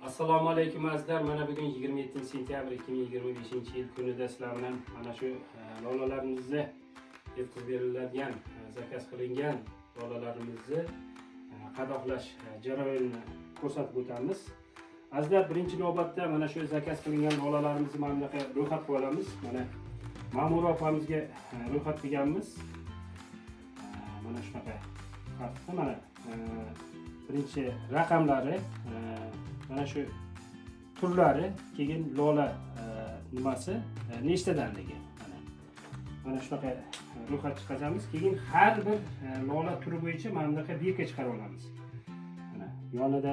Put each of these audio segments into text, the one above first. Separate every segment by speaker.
Speaker 1: Assalomu alaykum azizlar. Mana bugun 27 sentyabr 2025 yil kunida sizlar bilan mana shu lolalarimizni yetkazib beriladigan, zakaz qilingan lolalarimizni qadoqlash jarayonini ko'rsatib o'tamiz. Azizlar, birinchi navbatda mana shu zakaz qilingan lolalarimizni mana bunaqa ro'yxat qilib olamiz. Mana Ma'mura opamizga ro'yxat qilganmiz. Mana shunaqa xatda mana birinchi raqamlari, mana shu turlari, keyin lola nimasi nechtadanligi mana shunaqa ro'yxat chiqaramiz. Keyin har bir lola turi bo'yicha mana bunaqa birga chiqarib olamiz. Mana yonida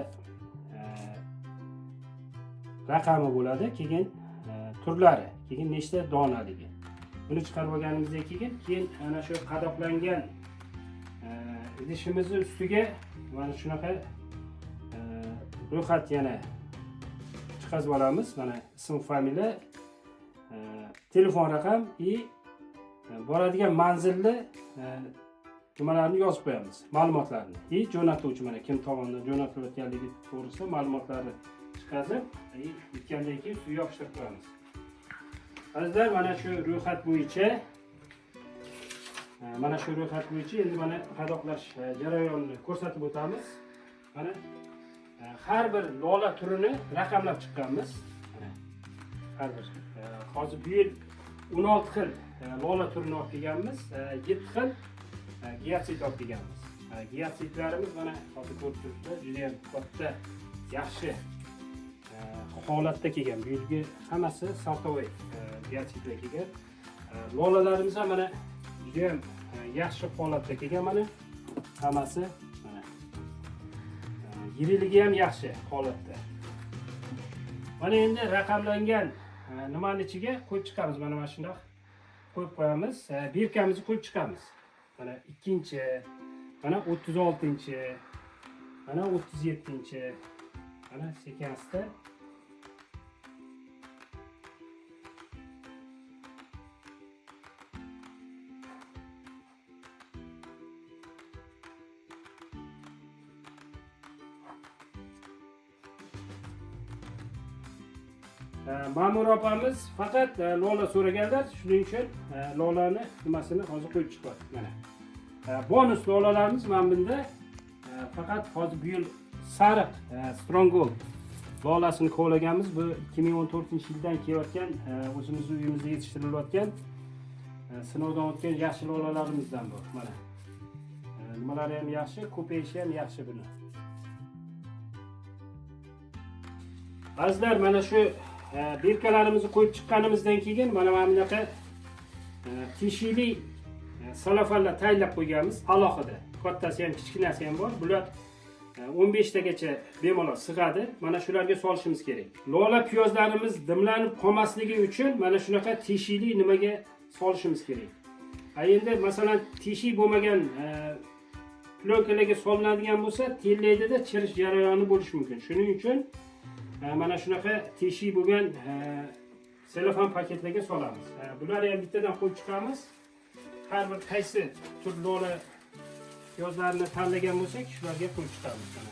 Speaker 1: raqami bo'ladi, keyin turlari, keyin nechta donaligi. Buni chiqarib olganimizdan keyin mana shu qadoqlangan idishimizni ustiga mana shunaqa ro'yxat yana chiqarib olamiz. Mana ism, familiya, telefon raqam boradigan manzilni nimalarni yozib qo'yamiz, ma'lumotlarni. Jo'natuvchi mana kim tomonidan jo'natilayotganligi to'g'risida ma'lumotlarni chiqazib, bitgandan keyin ustiga yopishtirib qo'yamiz. Azizlar, mana shu ro'yxat bo'yicha endi mana qadoqlash jarayonini ko'rsatib o'tamiz. Mana har bir lola turini raqamlab chiqqanmiz. Har bir hozir bu yil 16 xil lola turini olib kelganmiz, 7 xil giyatsit olib kelganmiz. Giyatsitlarimiz mana hozir ko'rib turibsizlar, juda ham katta, yaxshi holatda kelgan. Bu yilgi hammasi saltovoy giyatsitlar kelgan. Lolalarimiz ham mana juda ham yaxshi holatda kelgan. Mana hammasi mana yiriligi ham yaxshi holatda. Mana endi raqamlangan nimani ichiga qo'yib chiqamiz. Mana shunday qo'yib qo'yamiz. Birkamizni qo'yib chiqamiz. Mana 2-chi, mana 36-chi, mana 37-chi, mana sekansta. Ma'mura opamiz faqat lola so'raganlar, shuning uchun lolani nimasini hozir qo'yib chiqyapti. Mana bonus lolalarimiz mana bunda faqat hozir bu yil sariq Strong Gold lolasini qo'llaganmiz. Bu 2014-yildan kelayotgan, o'zimizning uyimizda yetishtirilayotgan, sinovdan o'tgan yaxshi lolalarimizdan bu. Mana nimalari ham yaxshi, ko'payishi ham yaxshi buni. Azizlar, mana shu birkalarimizni qo'yib chiqqanimizdan keyin mana bunaqa teshikli salafanlar tayyorlab qo'yganmiz alohida. Kattasi ham, kichkinasi ham bor. Bular 15 tagacha bemalol sig'adi. Mana shularga solishimiz kerak. Lola piyozlarimiz dimlanib qolmasligi uchun mana shunaqa teshikli nimaga solishimiz kerak. Endi masalan teshik bo'lmagan plyonkalarga solinadigan bo'lsa, tellaydi-da, chirish jarayoni bo'lishi mumkin. Shuning uchun mana shunaqa teshik bo'lgan selofan paketlarga solamiz. Bularni ham bittadan qo'yib chiqamiz. Har bir qaysi tur lola piyozlarni tanlagan bo'lsak, shularga qo'yib chiqamiz. Mana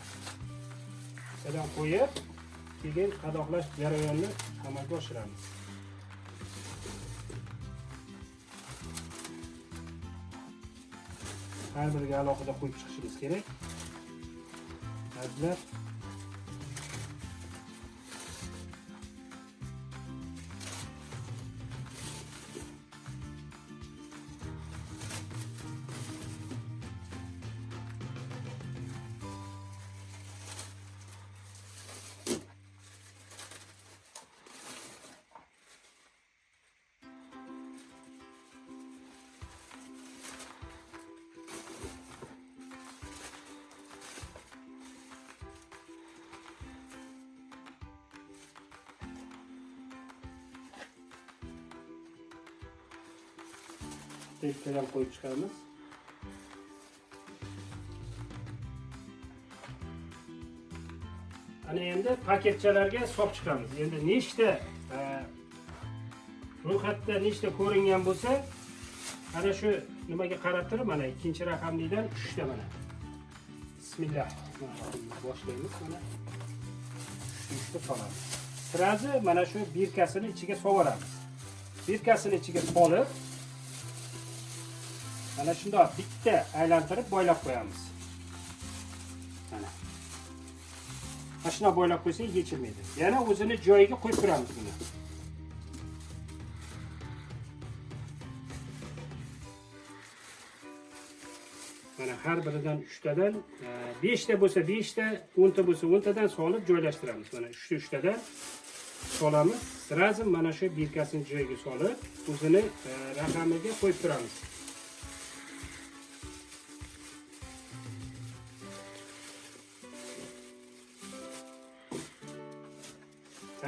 Speaker 1: bittadan qo'yib, keyin qadoqlash jarayonini amalga oshiramiz. Har biriga alohida qo'yib chiqishimiz kerak. Azizlar, tekrar qo'yib chiqamiz. Ana endi paketchalarga solib chiqamiz. Endi nechta ro'yxatda nechta ko'ringan bo'lsa, ana shu nimaga qarab turib, mana ikkinchi raqamlidan 3 ta mana. Bismillah. Boshlaymiz mana. Shuncha solamiz. Sirazi mana shu birkasini ichiga sovoramiz. Birkasini ichiga solib, mana shundoq bitta aylantirib boylab qo'yamiz. Mana. Mashina boylab qo'ysak yechilmaydi. Yana o'zini joyiga qo'yib turamiz buni. Mana har biridan 3 tadan, 5 ta bo'lsa 5 ta, 10 ta bo'lsa 10 tadan solib joylashtiramiz. Mana 3 tadan solamiz. Sirazi mana shu birkasini joyiga solib, o'zini raqamiga qo'yib turamiz.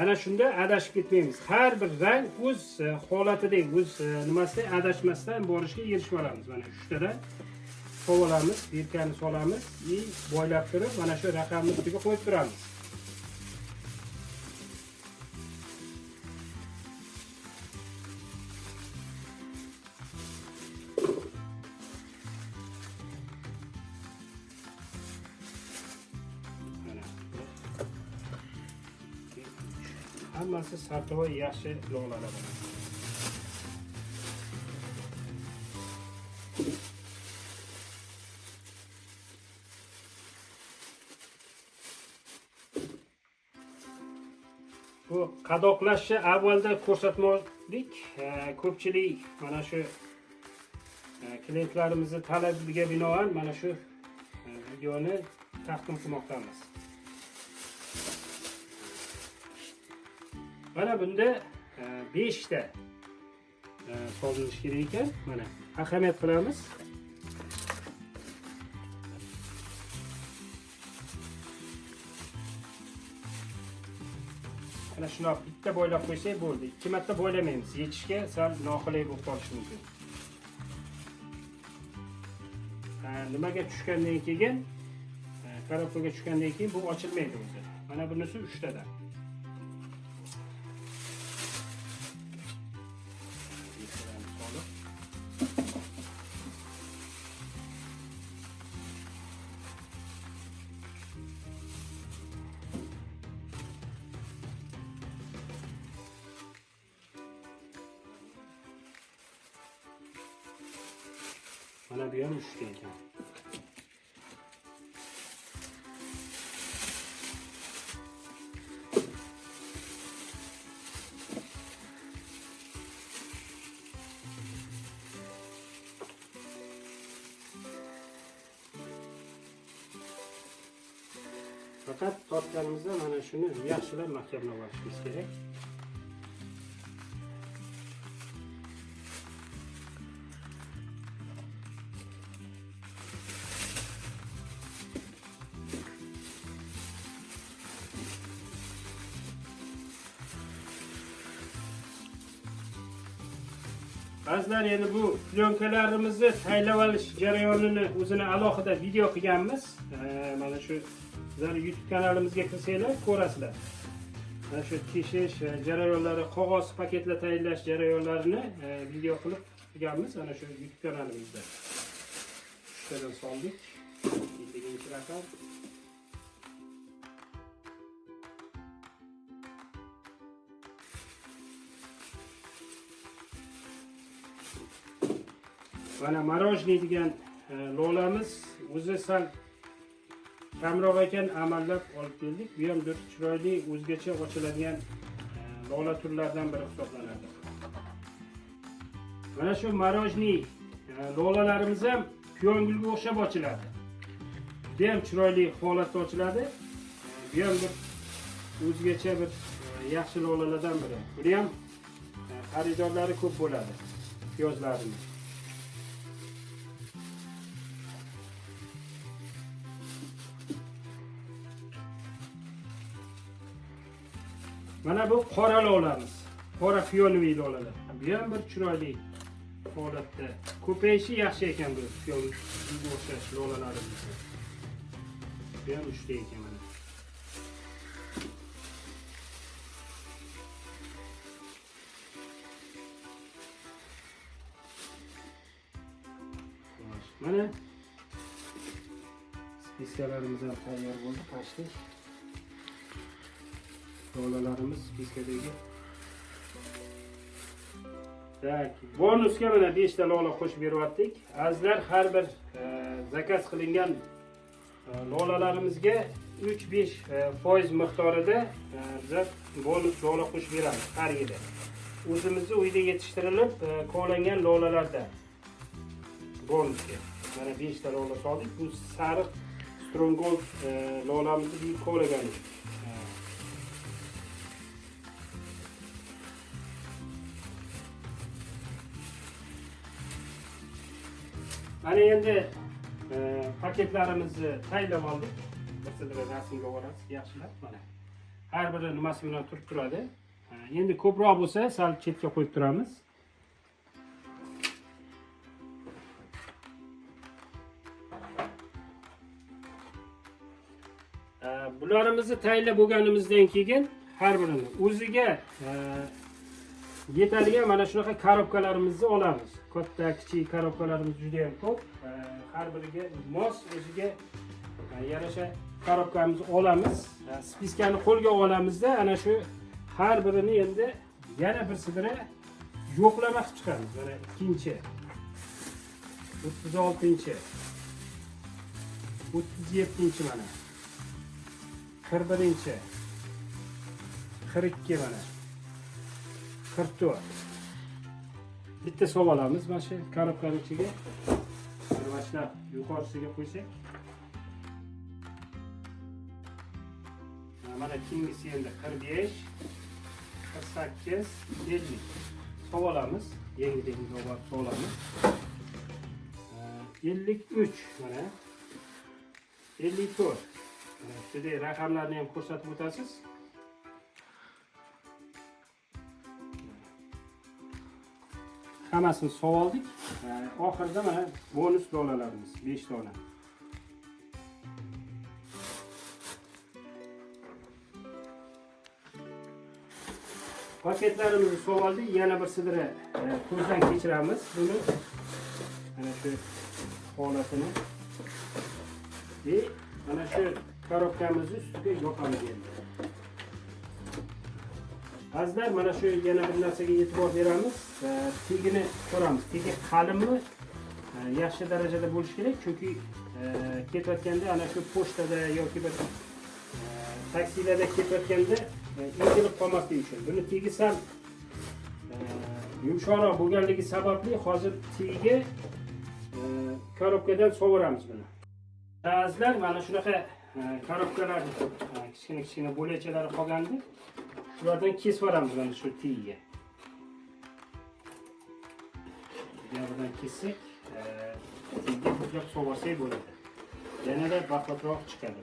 Speaker 1: Ana shunda adashib ketmaymiz. Har bir rang o'z holatidagi, o'z nimasida adashmasdan borishga erishib olamiz. Mana 3 tadan solamiz, birkani solamiz, boylab turib, mana shu raqamni ustiga qo'yib turamiz. Hammasi sartovoy yaxshi lolalar bo'ladi. Bu qadoqlashni avvalda ko'rsatmoqdik. Ko'pchilik mana shu klientlarimizning talabiga binoan mana shu videoni taqdim qilmoqdamiz. Mana bunda 5 ta solinish kerak ekan. Mana ahamiyat qilamiz. Mana shunday bitta boylab qo'ysak bo'ldi. 2 marta boylamaymiz. Yechishga sal noqulay bo'lib qolishi mumkin. Nimaga tushgandan keyin, korobkaga tushgandan keyin bu ochilmaydi o'zi. Mana bunisi 3 tadan. Mana bu ham 3 ta ekan. Fakat tortganimizda mana shuni yaxshilab mahkamlab olishimiz kerak. Ba'zilar endi bu plyonkalarimizni tayyorlab olish jarayonini o'zini alohida video qilganmiz. Mana shu bizning YouTube kanalimizga kirsanglar ko'rasizlar. Mana shu tishish jarayonlari, qog'oz paketlar tayyorlash jarayonlarini video qilib qilganmiz. Mana shu YouTube kanalimizda. 3 tadan soldik. 7-raqam. Mana marojniy degan lolamiz o'zi sal kamroq ekan, amallab olib keldik. Bu ham bir chiroyli, o'zgacha ochiladigan lola turlaridan biri hisoblanadi. Mana shu marojniy lolalarimiz ham piyongulga o'xshab ochiladi. Bu ham chiroyli holatda ochiladi. Bu ham bir o'zgacha bir yaxshi lolalardan biri. Buni ham xaridorlari ko'p bo'ladi. Piyozlarimiz. Mana bu qora lolamiz. Qora fiyonoviy lolalar. Bu ham bir chiroyli holatda. Ko'payishi yaxshi ekan bu fiyonoviy o'xshash lolalarimiz. Bu ham 3 ta ekan mana. Mana spiskalarimiz ham tayyor bo'ldi, qashdik. lolalarimiz spiskadagi. Tak, bonusga mana 5 ta lola qo'shib beryaptik. Azizlar, har bir zakaz qilingan lolalarimizga 3-5% miqdorida biz bonus lola qo'shib beramiz har yili. O'zimizning uyda yetishtirilib kovlangan lolalarda bonusga. Mana 5 ta lola soldik. Bu sariq Stronghold lolamizni kovlaganmiz. Ana endi paketlarimizni tayyorlab oldik. Masalan, rasmga olamiz, yaxshilab mana. Har biri nimasi bilan turib turadi. Endi ko'proq bo'lsa, sal chetga qo'yib turamiz. Bularimizni tayyorlab bo'lganimizdan keyin har birini o'ziga yetadigan mana shunaqa korobkalarimizni olamiz. Katta, kichik korobkalarimiz juda ham ko'p. Har biriga mos o'ziga yarasha korobkamizni olamiz. Spiskani qo'lga olamizda, ana shu har birini endi yana birsidira yo'qlama qilib chiqamiz. Mana 2-chi, 36-chi, 37-chi mana. 41-chi, 42 mana. 44. Bitta sov olamiz mana shu korobkaning ichiga. Mana shu yuqorisiga qo'ysak. Mana keyingisi endi 45, 48, 50 sov olamiz. Yengil sov olamiz. 53 mana. 54. Mana shunday raqamlarni ham ko'rsatib o'tasiz. Hammasini sov oldik. Oxirida mana bonus lolalarimiz 5 dona. Paketlarimizni sov oldik. Yana bir sidira ko'zdan kechiramiz. Buni mana shu holatini ve mana shu korobkamizni ustiga yopamiz endi. Azizlar, mana shu yana bir narsaga e'tibor beramiz. Tegini ko'ramiz. Tegi qalinmi? Yaxshi darajada bo'lishi kerak, chunki ketayotganda ana shu pochtada yoki bir taksilarda ketayotganda egilib qolmasligi uchun. Buni tegi sal yumshoqroq bo'lganligi sababli hozir tegiga korobkadan sovuramiz buni. Azizlar, mana shunaqa korobkalar kichkina bo'lakchalari qolgandi. Shulardan kesib olamiz mana shu tegiga. Bulardan kessak, tegiga buklab sovursak bo'ladi. Yanada baqatroq chiqadi.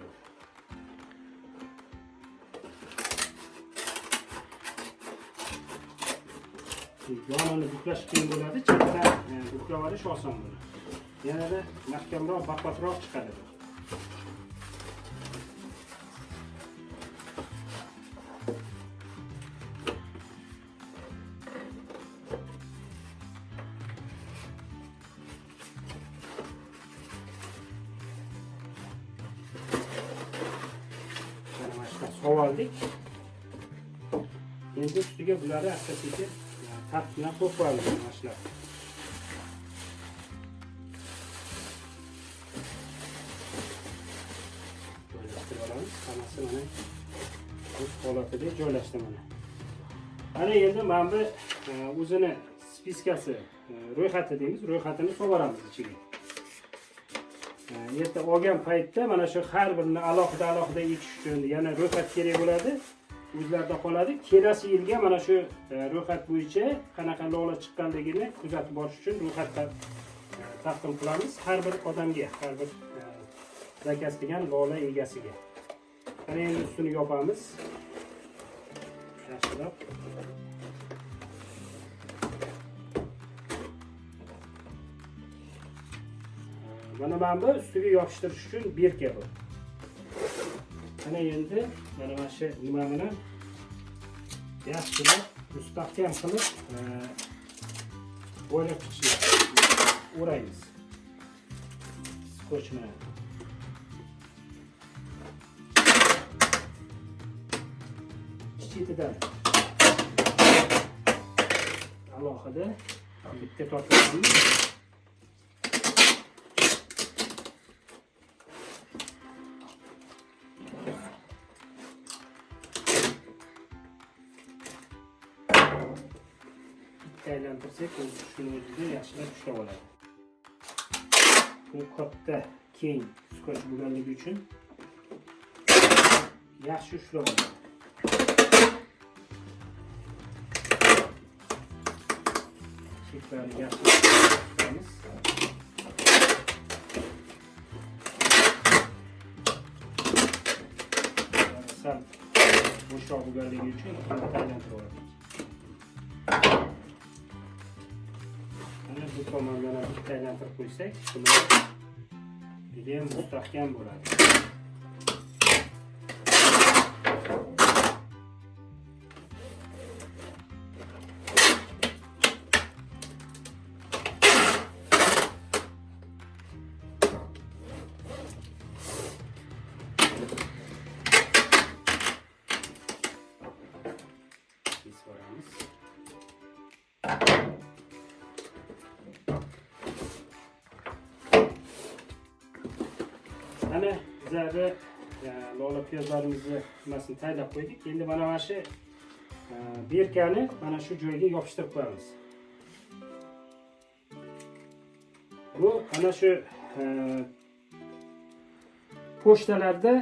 Speaker 1: Yonini buklash qiyin bo'ladi, chetdan buklab olish oson bo'ladi. Yanada mahkamroq, baqatroq chiqadi. Sov oldik. Endi ustiga bularni asta-sekin tap bilan qo'yib qo'yamiz mashlar. Joylashtirib olamiz. Hammasi mana o'z holatida joylashdi mana. Ana endi mana bu o'zini spiskasi, ro'yxati deymiz, ro'yxatini so'ramiz ichiga. Yerda olgan paytda mana shu har birini alohida ekish uchun yana ro'yxat kerak bo'ladi. O'zlarda qoladi. Kelasi yilga mana shu ro'yxat bo'yicha qanaqa lola chiqqanligini kuzatib borish uchun ro'yxatda taqdim qilamiz har bir odamga, har bir zakaz qilgan lola egasiga. Mana endi ustini yopamiz. Yaxshilab. Mana bu ustiga yopishtirish uchun berka bu. Mana endi mana shu nima bilan yaxshilab mustahkam qilib bo'ylab chiqishni o'raymiz. Skoch bilan. ketidan alohida bitta tortamiz. Aylantirsak, shuni o'zida yaxshilab ushlab oladi. Bu katta keng skoch bo'lganligi uchun yaxshi ushlab oladi. Sheklarni yaxshi ushlaymiz. Sal bo'shroq bo'lganligi uchun aylantirib olamiz. Bu tomondan bitta aylantirib qo'ysak, juda ham mustahkam bo'ladi. Ana bizlarda lola piyozlarimizni nimasini tayyorlab qo'ydik. Endi mana shu berkani mana shu joyga yopishtirib qo'yamiz. Bu ana shu pochtalarda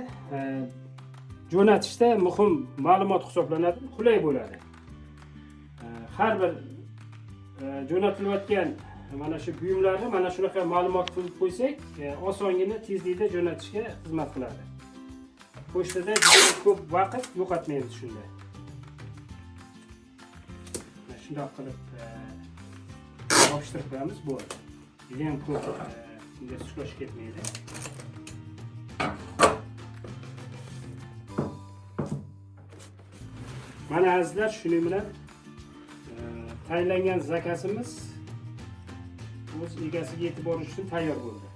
Speaker 1: jo'natishda muhim ma'lumot hisoblanadi, qulay bo'ladi. Har bir jo'natilayotgan mana shu buyumlarni mana shunaqa ma'lumot qilib qo'ysak, osongina tezlikda jo'natishga xizmat qiladi. Pochtada juda ko'p vaqt yo'qotmaymiz shunda. Shunday qilib yopishtirib qo'yamiz bu. Juda ham ko'p bunga suqlash ketmaydi. Mana azizlar, shuning bilan tayinlangan zakasimiz o'z egasiga yetib borish uchun tayyor bo'ldi.